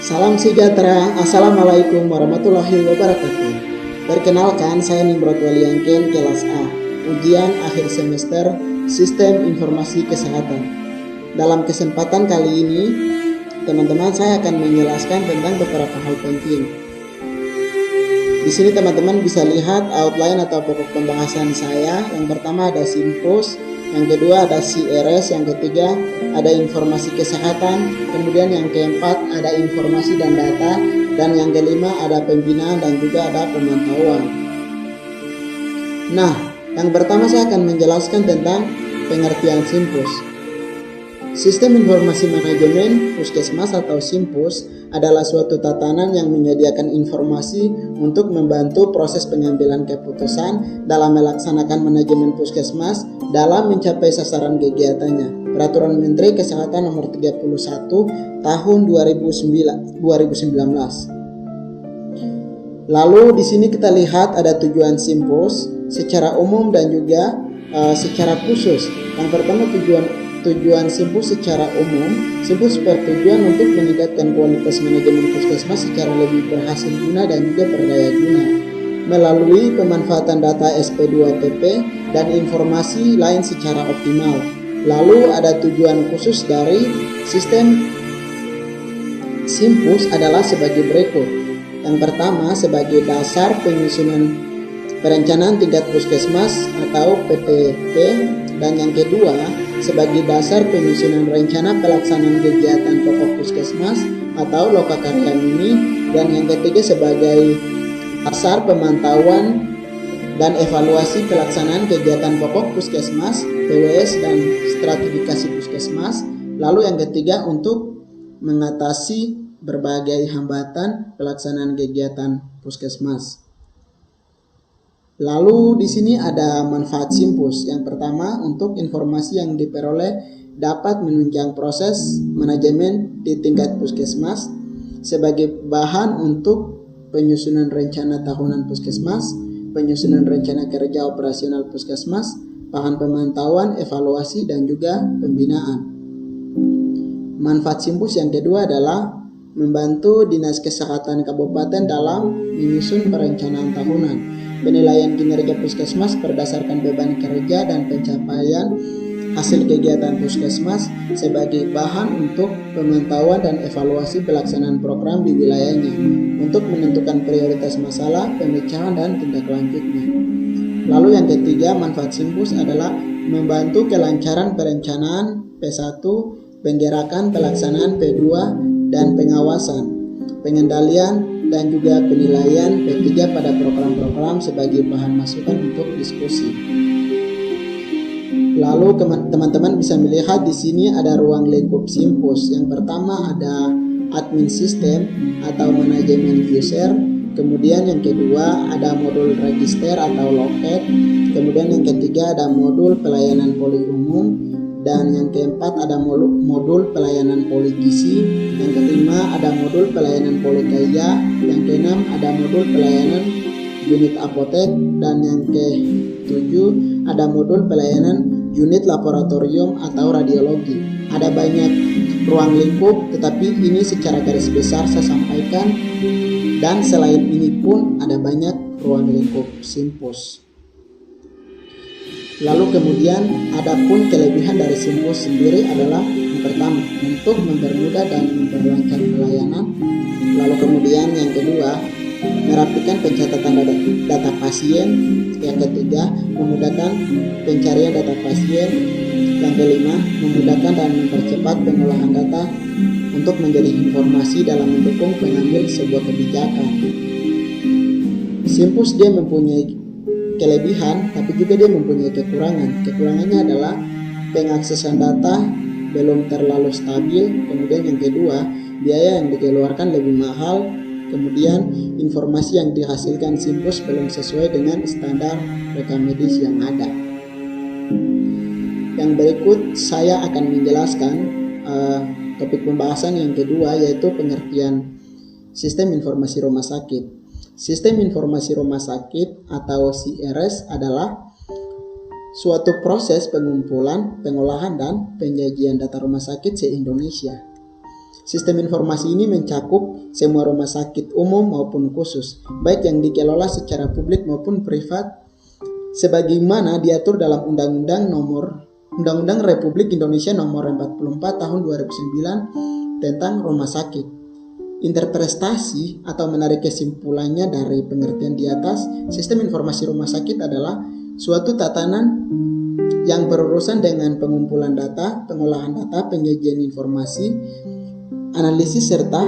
Salam sejahtera, Assalamualaikum warahmatullahi wabarakatuh. Perkenalkan, saya Nimrod Waliangken, kelas A, ujian akhir semester Sistem Informasi Kesehatan. Dalam kesempatan kali ini, teman-teman, saya akan menjelaskan tentang beberapa hal penting. Di sini teman-teman bisa lihat outline atau pokok pembahasan saya. Yang pertama ada SIMPUS, yang kedua ada CRS, yang ketiga ada informasi kesehatan, kemudian yang keempat ada informasi dan data, dan yang kelima ada pembinaan dan juga ada pemantauan. Nah, yang pertama saya akan menjelaskan tentang pengertian SIMPUS. Sistem Informasi Manajemen Puskesmas atau SIMPUS adalah suatu tatanan yang menyediakan informasi untuk membantu proses pengambilan keputusan dalam melaksanakan manajemen puskesmas dalam mencapai sasaran kegiatannya. Peraturan Menteri Kesehatan Nomor 31 Tahun 2019. Lalu di sini kita lihat ada tujuan SIMPUS secara umum dan juga secara khusus. Yang pertama tujuan SIMPUS secara umum. SIMPUS bertujuan untuk meningkatkan kualitas manajemen puskesmas secara lebih berhasil guna dan juga berdaya guna melalui pemanfaatan data SP2TP dan informasi lain secara optimal. Lalu ada tujuan khusus dari sistem SIMPUS adalah sebagai berikut. Yang pertama, sebagai dasar penyusunan perencanaan tingkat puskesmas atau PTP, dan yang kedua sebagai dasar penyusunan rencana pelaksanaan kegiatan pokok puskesmas atau lokakarya mini, dan yang ketiga sebagai dasar pemantauan dan evaluasi pelaksanaan kegiatan pokok puskesmas, PWS, dan stratifikasi puskesmas. Lalu yang ketiga untuk mengatasi berbagai hambatan pelaksanaan kegiatan puskesmas. Lalu di sini ada manfaat SIMPUS. Yang pertama, untuk informasi yang diperoleh dapat menunjang proses manajemen di tingkat puskesmas sebagai bahan untuk penyusunan rencana tahunan puskesmas, penyusunan rencana kerja operasional puskesmas, bahan pemantauan, evaluasi, dan juga pembinaan. Manfaat SIMPUS yang kedua adalah membantu Dinas Kesehatan Kabupaten dalam menyusun perencanaan tahunan. Penilaian kinerja puskesmas berdasarkan beban kerja dan pencapaian hasil kegiatan puskesmas sebagai bahan untuk pemantauan dan evaluasi pelaksanaan program di wilayahnya untuk menentukan prioritas masalah, pemecahan, dan tindak lanjutnya. Lalu yang ketiga, manfaat SIMPUS adalah membantu kelancaran perencanaan P1, penggerakan pelaksanaan P2, dan pengawasan, pengendalian, dan juga penilaian P3 pada program-program sebagai bahan masukan untuk diskusi. Lalu teman-teman bisa melihat di sini ada ruang lingkup SIMPUS. Yang pertama ada admin sistem atau manajemen user, kemudian yang kedua ada modul register atau loket, kemudian yang ketiga ada modul pelayanan poli umum, dan yang keempat ada modul pelayanan poli gizi, yang kelima ada modul pelayanan poli kaya, yang keenam ada modul pelayanan unit apotek, dan yang ketujuh ada modul pelayanan unit laboratorium atau radiologi. Ada banyak ruang lingkup, tetapi ini secara garis besar saya sampaikan, dan selain ini pun ada banyak ruang lingkup SIMPUS. Lalu kemudian adapun kelebihan dari SIMPUS sendiri adalah yang pertama untuk mempermudah dan memperlancar pelayanan. Lalu kemudian yang kedua merapikan pencatatan data pasien. Yang ketiga memudahkan pencarian data pasien. Yang kelima memudahkan dan mempercepat pengolahan data untuk menjadi informasi dalam mendukung pengambil sebuah kebijakan. SIMPUS dia mempunyai kelebihan, tapi juga dia mempunyai kekurangan. Kekurangannya adalah pengaksesan data belum terlalu stabil, kemudian yang kedua biaya yang dikeluarkan lebih mahal, kemudian informasi yang dihasilkan SIMPUS belum sesuai dengan standar rekam medis yang ada. Yang berikut saya akan menjelaskan topik pembahasan yang kedua, yaitu pengertian sistem informasi rumah sakit. Sistem informasi rumah sakit atau CRS adalah suatu proses pengumpulan, pengolahan, dan penyajian data rumah sakit se-Indonesia. Sistem informasi ini mencakup semua rumah sakit umum maupun khusus, baik yang dikelola secara publik maupun privat, sebagaimana diatur dalam Undang-Undang Republik Indonesia Nomor 44 Tahun 2009 tentang rumah sakit. Interpretasi atau menarik kesimpulannya dari pengertian di atas, sistem informasi rumah sakit adalah suatu tatanan yang berurusan dengan pengumpulan data, pengolahan data, penyajian informasi, analisis serta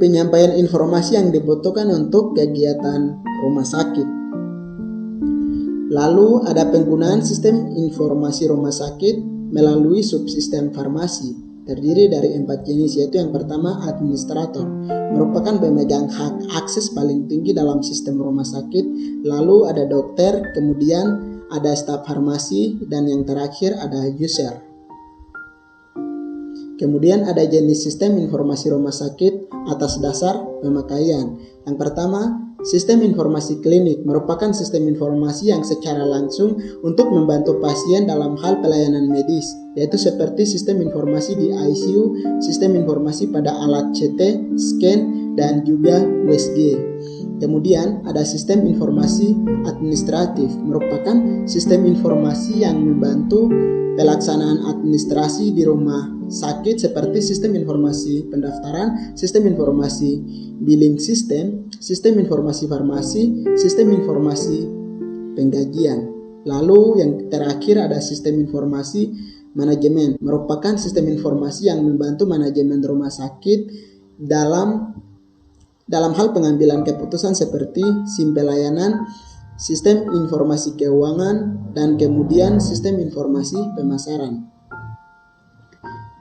penyampaian informasi yang dibutuhkan untuk kegiatan rumah sakit. Lalu ada penggunaan sistem informasi rumah sakit melalui subsistem farmasi, terdiri dari 4 jenis, yaitu yang pertama administrator, merupakan pemegang hak akses paling tinggi dalam sistem rumah sakit. Lalu ada dokter, kemudian ada staf farmasi, dan yang terakhir ada user. Kemudian ada jenis sistem informasi rumah sakit atas dasar pemakaian. Yang pertama, sistem informasi klinik merupakan sistem informasi yang secara langsung untuk membantu pasien dalam hal pelayanan medis, yaitu seperti sistem informasi di ICU, sistem informasi pada alat CT, scan, dan juga USG. Kemudian ada sistem informasi administratif, merupakan sistem informasi yang membantu pelaksanaan administrasi di rumah sakit seperti sistem informasi pendaftaran, sistem informasi billing system, sistem informasi farmasi, sistem informasi penggajian. Lalu yang terakhir ada sistem informasi manajemen, merupakan sistem informasi yang membantu manajemen rumah sakit dalam hal pengambilan keputusan seperti SIM pelayanan, sistem informasi keuangan, dan kemudian sistem informasi pemasaran.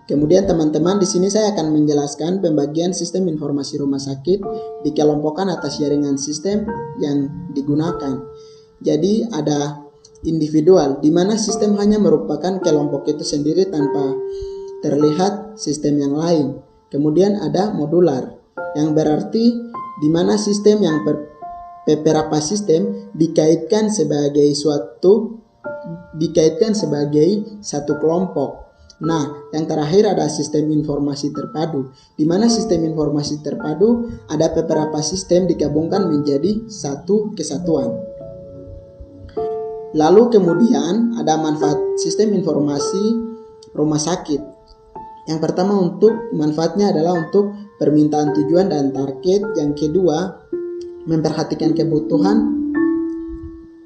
Kemudian teman-teman, di sini saya akan menjelaskan pembagian sistem informasi rumah sakit dikelompokkan atas jaringan sistem yang digunakan. Jadi ada individual, di mana sistem hanya merupakan kelompok itu sendiri tanpa terlihat sistem yang lain. Kemudian ada modular, yang berarti di mana sistem yang beberapa sistem dikaitkan sebagai satu kelompok. Nah, yang terakhir ada sistem informasi terpadu, di mana sistem informasi terpadu ada beberapa sistem digabungkan menjadi satu kesatuan. Lalu kemudian ada manfaat sistem informasi rumah sakit. Yang pertama, untuk manfaatnya adalah untuk permintaan tujuan dan target. Yang kedua, memperhatikan kebutuhan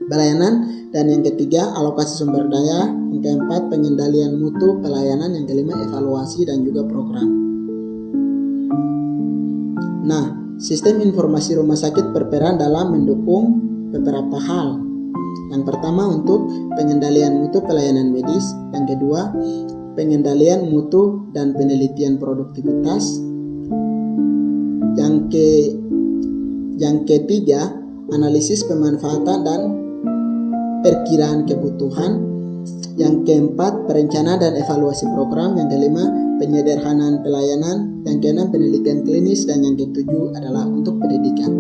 pelayanan, dan yang ketiga, alokasi sumber daya. Yang keempat, pengendalian mutu pelayanan. Yang kelima, evaluasi dan juga program. Nah, sistem informasi rumah sakit berperan dalam mendukung beberapa hal. Yang pertama, untuk pengendalian mutu pelayanan medis. Yang kedua, pengendalian mutu dan penelitian produktivitas. Yang ketiga, analisis pemanfaatan dan perkiraan kebutuhan. Yang keempat, perencanaan dan evaluasi program. Yang kelima, penyederhanaan pelayanan. Yang keenam, penelitian klinis. Dan yang ketujuh adalah untuk pendidikan.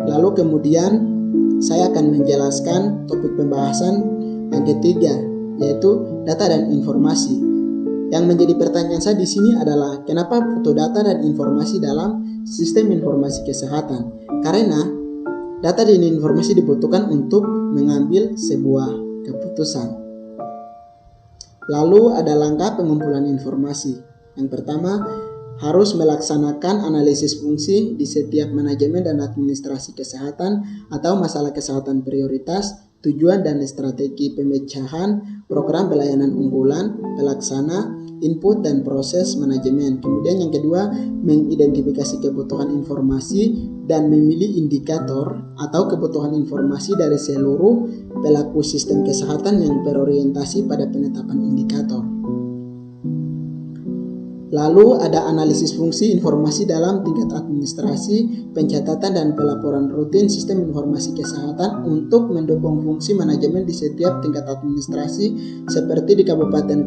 Lalu kemudian saya akan menjelaskan topik pembahasan yang ketiga, yaitu data dan informasi. Yang menjadi pertanyaan saya di sini adalah, kenapa butuh data dan informasi dalam sistem informasi kesehatan? Karena data dan informasi dibutuhkan untuk mengambil sebuah keputusan. Lalu ada langkah pengumpulan informasi. Yang pertama, harus melaksanakan analisis fungsi di setiap manajemen dan administrasi kesehatan atau masalah kesehatan prioritas, tujuan dan strategi pemecahan, program pelayanan unggulan, pelaksana, input dan proses manajemen. Kemudian yang kedua, mengidentifikasi kebutuhan informasi dan memilih indikator atau kebutuhan informasi dari seluruh pelaku sistem kesehatan yang berorientasi pada penetapan indikator. Lalu ada analisis fungsi informasi dalam tingkat administrasi, pencatatan dan pelaporan rutin sistem informasi kesehatan untuk mendukung fungsi manajemen di setiap tingkat administrasi seperti di kabupaten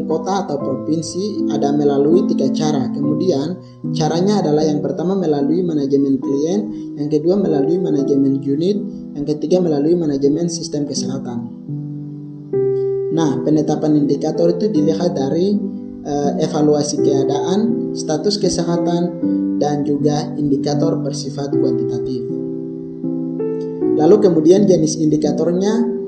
kota atau provinsi. Ada melalui 3 cara. Kemudian caranya adalah yang pertama melalui manajemen klien, yang kedua melalui manajemen unit, yang ketiga melalui manajemen sistem kesehatan. Nah, penetapan indikator itu dilihat dari evaluasi keadaan, status kesehatan, dan juga indikator bersifat kuantitatif. Lalu kemudian jenis indikatornya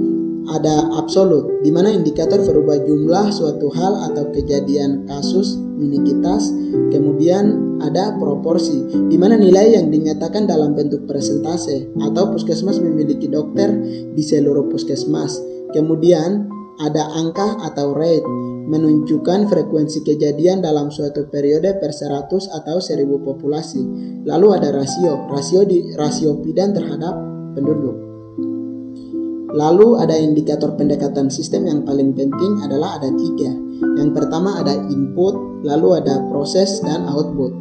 ada absolut, di mana indikator berubah jumlah suatu hal atau kejadian kasus minikitas. Kemudian ada proporsi, di mana nilai yang dinyatakan dalam bentuk persentase atau puskesmas memiliki dokter di seluruh puskesmas. Kemudian ada angka atau rate, menunjukkan frekuensi kejadian dalam suatu periode per 100 atau 1000 populasi. Lalu ada rasio bidan terhadap penduduk. Lalu ada indikator pendekatan sistem yang paling penting adalah ada 3. Yang pertama ada input, lalu ada proses dan output.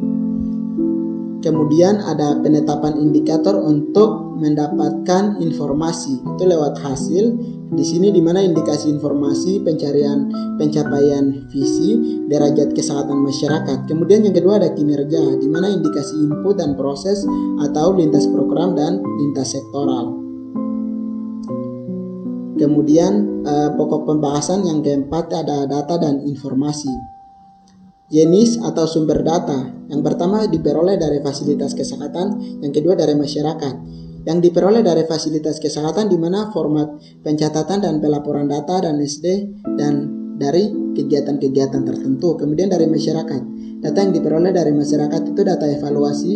Kemudian ada penetapan indikator untuk mendapatkan informasi, itu lewat hasil. Di sini di mana indikasi informasi, pencapaian visi, derajat kesehatan masyarakat. Kemudian yang kedua ada kinerja, di mana indikasi input dan proses atau lintas program dan lintas sektoral. Kemudian pokok pembahasan yang keempat ada data dan informasi. Jenis atau sumber data. Yang pertama diperoleh dari fasilitas kesehatan, yang kedua dari masyarakat. Yang diperoleh dari fasilitas kesehatan di mana format pencatatan dan pelaporan data dan SD dan dari kegiatan-kegiatan tertentu. Kemudian dari masyarakat. Data yang diperoleh dari masyarakat itu data evaluasi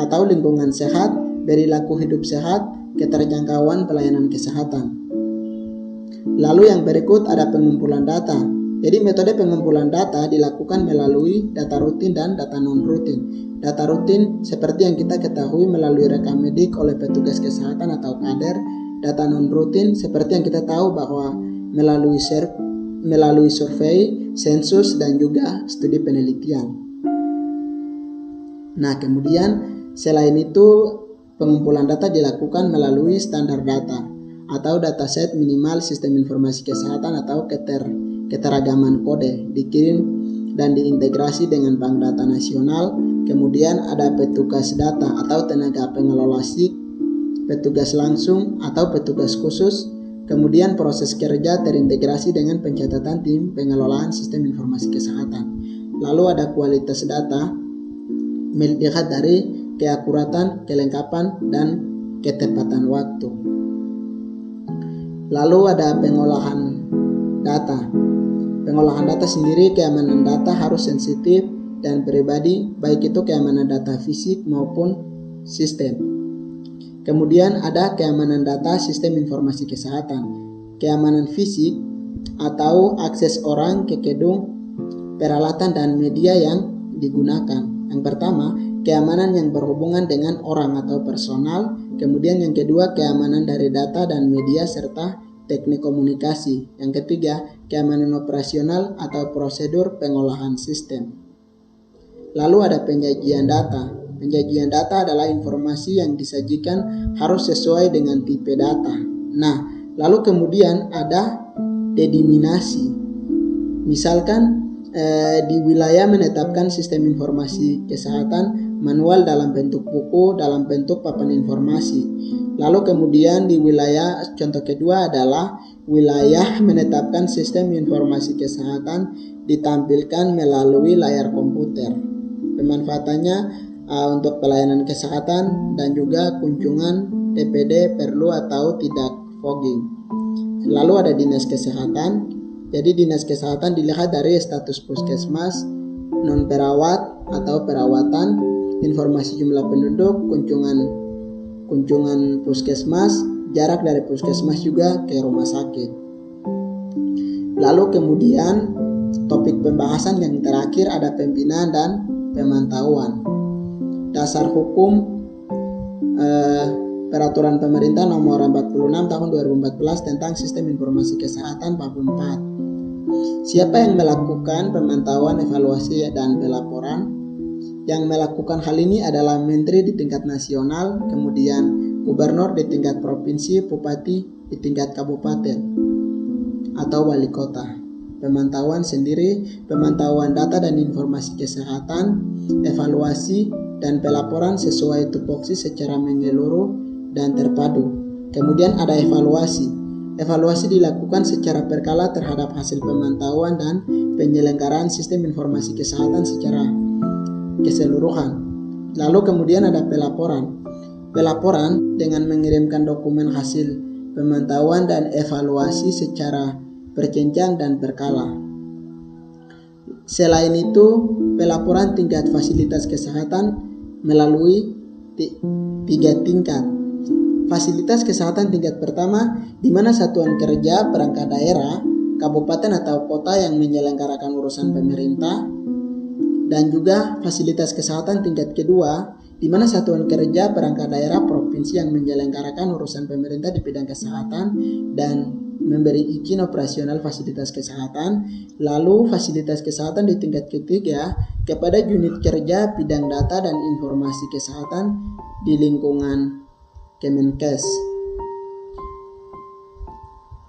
atau lingkungan sehat, perilaku hidup sehat, keterjangkauan pelayanan kesehatan. Lalu yang berikut ada pengumpulan data. Jadi metode pengumpulan data dilakukan melalui data rutin dan data non-rutin. Data rutin seperti yang kita ketahui melalui rekam medik oleh petugas kesehatan atau kader. Data non-rutin seperti yang kita tahu bahwa melalui survei, sensus, dan juga studi penelitian. Nah, kemudian selain itu pengumpulan data dilakukan melalui standar data atau dataset minimal sistem informasi kesehatan atau keteragaman kode, dikirim dan diintegrasi dengan bank data nasional. Kemudian ada petugas data atau tenaga pengelola SIK, petugas langsung atau petugas khusus. Kemudian proses kerja terintegrasi dengan pencatatan tim pengelolaan sistem informasi kesehatan. Lalu ada kualitas data, melihat dari keakuratan, kelengkapan, dan ketepatan waktu. Lalu ada pengolahan data. Pengolahan data sendiri, keamanan data harus sensitif dan pribadi, baik itu keamanan data fisik maupun sistem. Kemudian ada keamanan data sistem informasi kesehatan. Keamanan fisik atau akses orang ke gedung, peralatan dan media yang digunakan. Yang pertama, keamanan yang berhubungan dengan orang atau personal. Kemudian yang kedua, keamanan dari data dan media serta teknik komunikasi. Yang ketiga, keamanan operasional atau prosedur pengolahan sistem. Lalu ada penyajian data. Penyajian data adalah informasi yang disajikan harus sesuai dengan tipe data. Nah, lalu kemudian ada dediminasi. Misalkan di wilayah menetapkan sistem informasi kesehatan manual dalam bentuk buku, dalam bentuk papan informasi. Lalu kemudian di wilayah, contoh kedua adalah wilayah menetapkan sistem informasi kesehatan ditampilkan melalui layar komputer. Pemanfaatannya untuk pelayanan kesehatan dan juga kunjungan TPD perlu atau tidak fogging. Lalu ada dinas kesehatan. Jadi dinas kesehatan dilihat dari status puskesmas, non perawat atau perawatan, informasi jumlah penduduk, kunjungan puskesmas, jarak dari puskesmas juga ke rumah sakit. Lalu kemudian topik pembahasan yang terakhir ada pembinaan dan pemantauan. Dasar hukum Peraturan Pemerintah Nomor 46 Tahun 2014 tentang Sistem Informasi Kesehatan bab 4. Siapa yang melakukan pemantauan, evaluasi, dan pelaporan? Yang melakukan hal ini adalah Menteri di tingkat nasional, kemudian Gubernur di tingkat provinsi, Bupati di tingkat kabupaten, atau wali kota. Pemantauan sendiri, pemantauan data dan informasi kesehatan, evaluasi, dan pelaporan sesuai tupoksi secara menyeluruh dan terpadu. Kemudian ada evaluasi. Evaluasi dilakukan secara berkala terhadap hasil pemantauan dan penyelenggaraan sistem informasi kesehatan secara keseluruhan. Lalu kemudian ada pelaporan. Pelaporan dengan mengirimkan dokumen hasil pemantauan dan evaluasi secara berjenjang dan berkala. Selain itu, pelaporan tingkat fasilitas kesehatan melalui 3 tingkat. Fasilitas kesehatan tingkat pertama, di mana satuan kerja, perangkat daerah, kabupaten atau kota yang menyelenggarakan urusan pemerintah, dan juga fasilitas kesehatan tingkat kedua, di mana satuan kerja, perangkat daerah, provinsi yang menyelenggarakan urusan pemerintah di bidang kesehatan dan memberi izin operasional fasilitas kesehatan. Lalu fasilitas kesehatan di tingkat ketiga kepada unit kerja bidang data dan informasi kesehatan di lingkungan Kemenkes.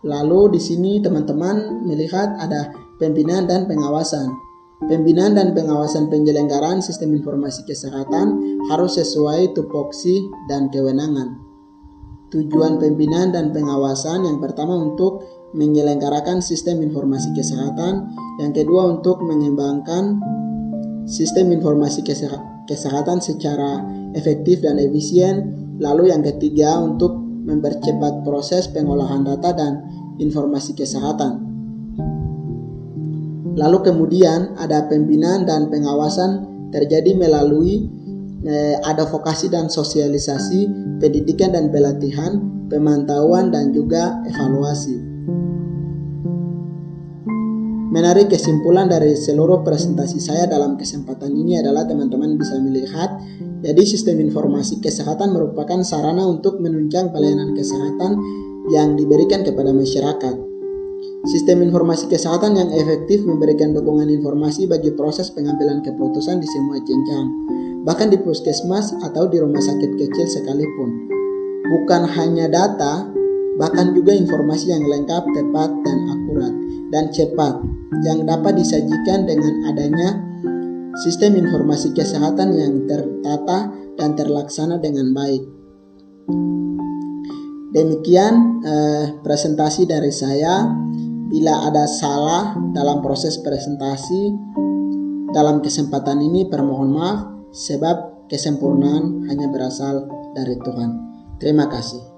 Lalu di sini teman-teman melihat ada pembinaan dan pengawasan. Pembinaan dan pengawasan penyelenggaraan sistem informasi kesehatan harus sesuai tupoksi dan kewenangan. Tujuan pembinaan dan pengawasan yang pertama untuk menyelenggarakan sistem informasi kesehatan, yang kedua untuk mengembangkan sistem informasi kesehatan secara efektif dan efisien, lalu yang ketiga untuk mempercepat proses pengolahan data dan informasi kesehatan. Lalu kemudian ada pembinaan dan pengawasan terjadi melalui advokasi dan sosialisasi, pendidikan dan pelatihan, pemantauan dan juga evaluasi. Menarik kesimpulan dari seluruh presentasi saya dalam kesempatan ini adalah teman-teman bisa melihat, jadi sistem informasi kesehatan merupakan sarana untuk menunjang pelayanan kesehatan yang diberikan kepada masyarakat. Sistem informasi kesehatan yang efektif memberikan dukungan informasi bagi proses pengambilan keputusan di semua jenjang, bahkan di puskesmas atau di rumah sakit kecil sekalipun. Bukan hanya data, bahkan juga informasi yang lengkap, tepat, dan akurat, dan cepat, yang dapat disajikan dengan adanya sistem informasi kesehatan yang tertata dan terlaksana dengan baik. Demikian presentasi dari saya. Bila ada salah dalam proses presentasi dalam kesempatan ini, permohon maaf, sebab kesempurnaan hanya berasal dari Tuhan. Terima kasih.